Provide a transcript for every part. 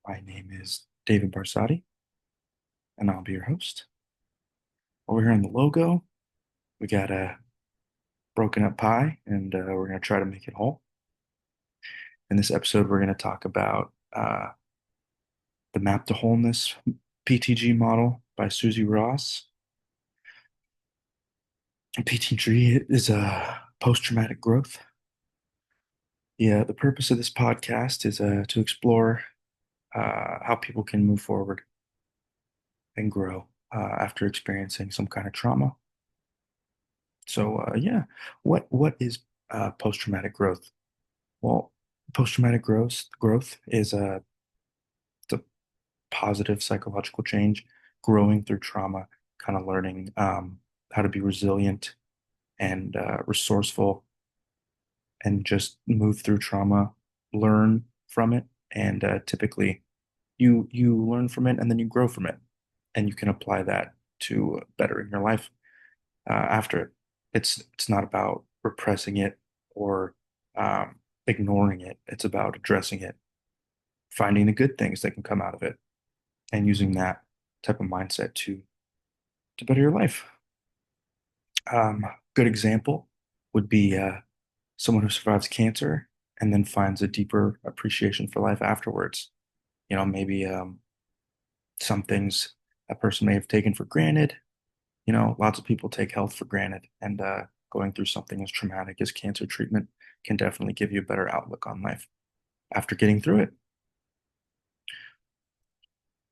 My name is David Barsati, and I'll be your host. Over here on the logo, we got a broken up pie, and we're going to try to make it whole. In this episode, we're going to talk about the Map to Wholeness PTG model by Susie Ross. PTG is a post-traumatic growth. Yeah, the purpose of this podcast is to explore how people can move forward and grow after experiencing some kind of trauma. So, yeah, what is post-traumatic growth? Well, post-traumatic growth is it's a positive psychological change, growing through trauma, kind of learning how to be resilient and resourceful, and just move through trauma, learn from it, and typically you learn from it and then you grow from it, and you can apply that to bettering your life after it. It's not about repressing it or um, ignoring it. It's about addressing it, finding the good things that can come out of it, and using that type of mindset to better your life. Good example would be someone who survives cancer and then finds a deeper appreciation for life afterwards. Maybe some things a person may have taken for granted. Lots of people take health for granted, and going through something as traumatic as cancer treatment can definitely give you a better outlook on life after getting through it.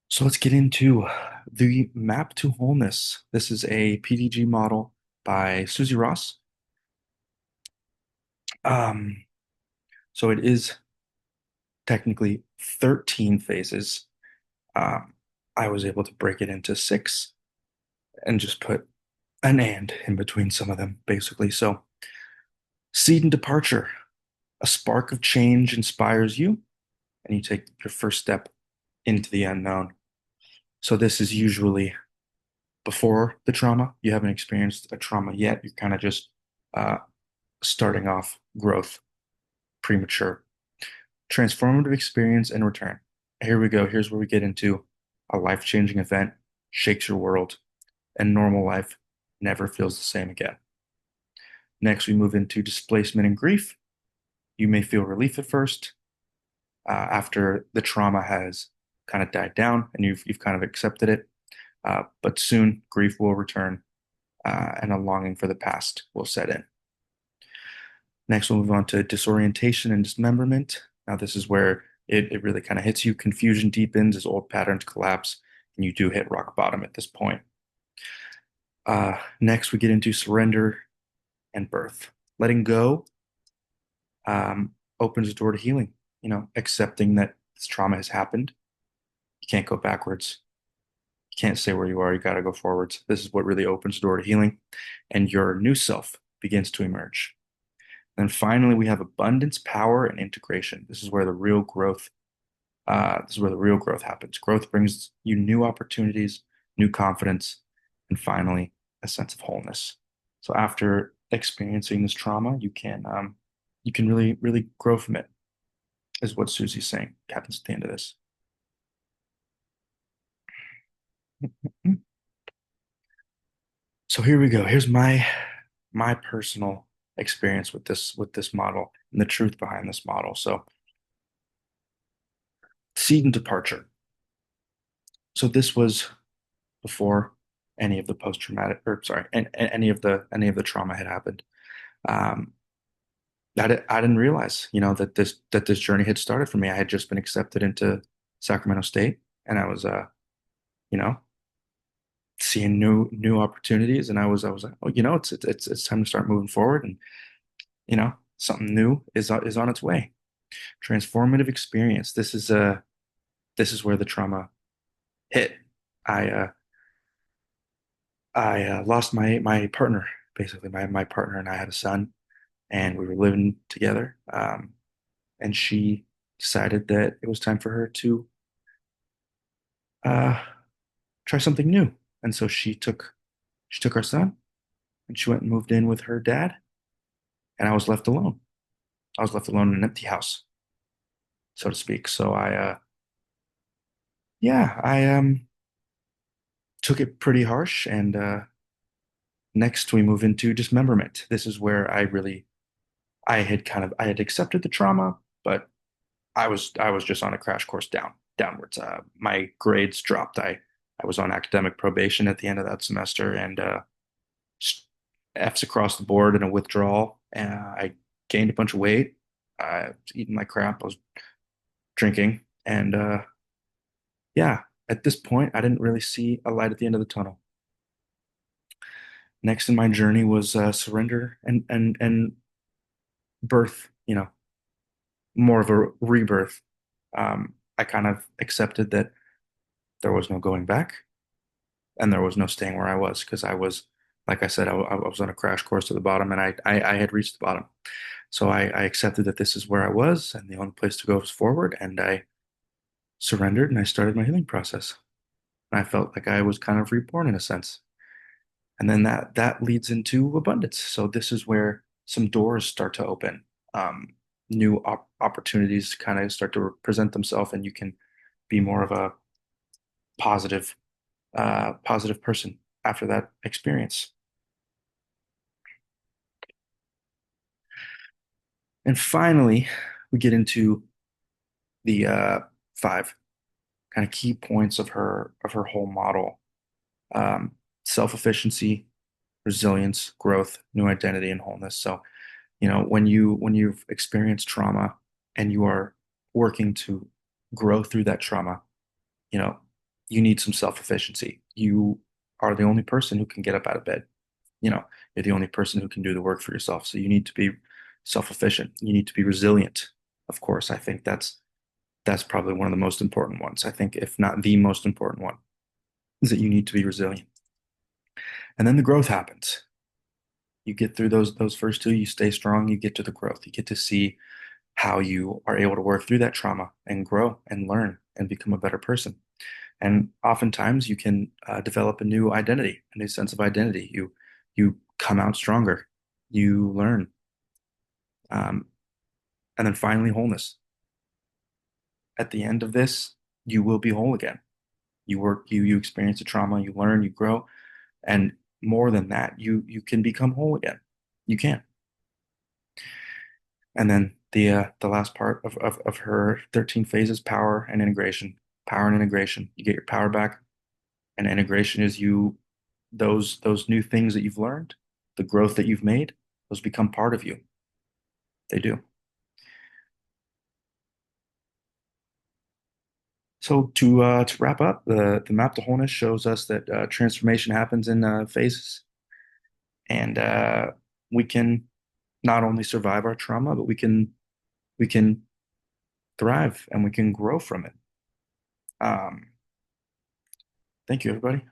So let's get into the Map to Wholeness. This is a PDG model by Susie Ross. Um, so it is technically 13 phases. Um, I was able to break it into six and just put an and in between some of them, basically. So, seed and departure. A spark of change inspires you, and you take your first step into the unknown. So, this is usually before the trauma. You haven't experienced a trauma yet. You're kind of just uh, starting off growth, premature. Transformative experience and return. Here we go. Here's where we get into a life-changing event, shakes your world, and normal life never feels the same again. Next, we move into displacement and grief. You may feel relief at first, after the trauma has kind of died down and you've kind of accepted it. But soon grief will return, and a longing for the past will set in. Next, we'll move on to disorientation and dismemberment. Now, this is where it really kind of hits you. Confusion deepens as old patterns collapse, and you do hit rock bottom at this point. Next, we get into surrender and birth. Letting go opens the door to healing. Accepting that this trauma has happened. You can't go backwards. You can't stay where you are. You got to go forwards. This is what really opens the door to healing, and your new self begins to emerge. Then finally, we have abundance, power, and integration. This is where the real growth. This is where the real growth happens. Growth brings you new opportunities, new confidence, and finally, a sense of wholeness. So after experiencing this trauma, you can really, really grow from it, is what Susie's saying happens at the end of this. So here we go. Here's my personal experience with this model and the truth behind this model. So seed and departure. So this was before any of the post-traumatic, or sorry, any of the trauma had happened. Um, I didn't realize, that this journey had started for me. I had just been accepted into Sacramento State, and I was, you know, seeing new opportunities, and I was like, oh, it's time to start moving forward, and something new is on its way. Transformative experience. This is where the trauma hit. I uh, I lost my partner. Basically, my partner and I had a son, and we were living together. And she decided that it was time for her to uh, try something new. And so she took our son, and she went and moved in with her dad, and I was left alone. I was left alone in an empty house, so to speak. So yeah, I took it pretty harsh, and next we move into dismemberment. This is where I had accepted the trauma, but I was just on a crash course downwards. My grades dropped. I was on academic probation at the end of that semester, and F's across the board and a withdrawal. I gained a bunch of weight. I was eating like crap. I was drinking, and yeah, at this point, I didn't really see a light at the end of the tunnel. Next in my journey was surrender and birth. More of a rebirth. I kind of accepted that there was no going back and there was no staying where I was because like I said, I was on a crash course to the bottom, and I had reached the bottom. So I accepted that this is where I was and the only place to go was forward, and I surrendered and I started my healing process. And I felt like I was kind of reborn in a sense. And then that leads into abundance. So this is where some doors start to open. New opportunities kind of start to present themselves, and you can be more of a positive, positive person after that experience. And finally, we get into the five kind of key points of her whole model: um, self-efficiency, resilience, growth, new identity, and wholeness. So, when you've experienced trauma and you are working to grow through that trauma, you know, you need some self-efficiency. You are the only person who can get up out of bed. You know, you're the only person who can do the work for yourself. So you need to be self-efficient. You need to be resilient. Of course, I think that's probably one of the most important ones. I think if not the most important one is that you need to be resilient. And then the growth happens. You get through those first two, you stay strong, you get to the growth. You get to see how you are able to work through that trauma and grow and learn and become a better person. And oftentimes you can develop a new identity, a new sense of identity. You come out stronger, you learn, um, and then finally wholeness. At the end of this, you will be whole again. You experience the trauma, you learn, you grow, and more than that, you can become whole again. You can. And then the last part of her 13 phases: power and integration. Power and integration. You get your power back, and integration is those new things that you've learned, the growth that you've made, those become part of you. They do. So to wrap up, the map to wholeness shows us that transformation happens in phases, and we can not only survive our trauma, but we can thrive and we can grow from it. Um, thank you, everybody.